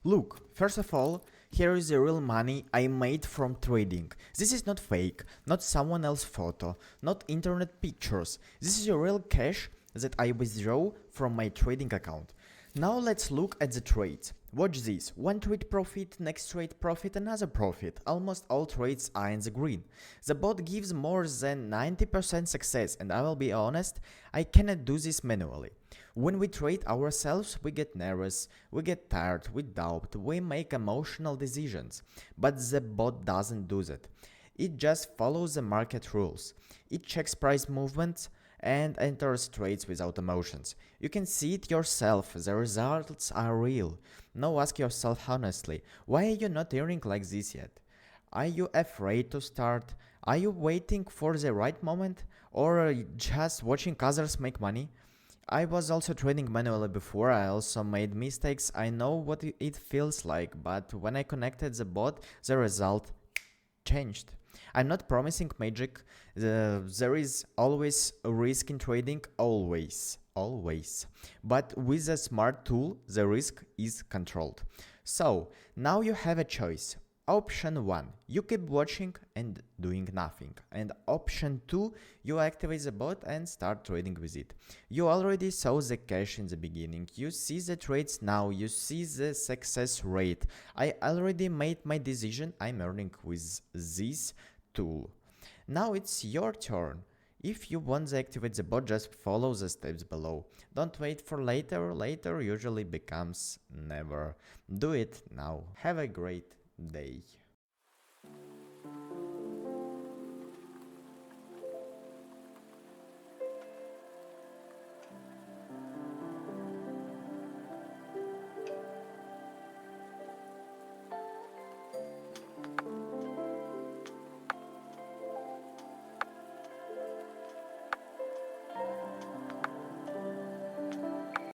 Look, first of all, here is the real money I made from trading. This is not fake, not someone else's photo, not internet pictures. This is a real cash that I withdraw from my trading account. Now let's look at the trades. Watch this. One trade profit, next trade profit, another profit. Almost all trades are in the green. The bot gives more than 90% success, and I will be honest, I cannot do this manually. When we trade ourselves, we get nervous, we get tired, we doubt, we make emotional decisions. But the bot doesn't do that. It just follows the market rules. It checks price movements and enters trades without emotions. You can see it yourself, the results are real. Now ask yourself honestly, why are you not earning like this yet? Are you afraid to start? Are you waiting for the right moment? Or just watching others make money? I was also trading manually before, I also made mistakes, I know what it feels like, but when I connected the bot, the result changed. I'm not promising magic, there is always a risk in trading, always. But with a smart tool, the risk is controlled. So, now you have a choice. Option 1, you keep watching and doing nothing. And option 2, you activate the bot and start trading with it. You already saw the cash in the beginning. You see the trades now. You see the success rate. I already made my decision. I'm earning with this tool. Now it's your turn. If you want to activate the bot, just follow the steps below. Don't wait for later. Later usually becomes never. Do it now. Have a great day.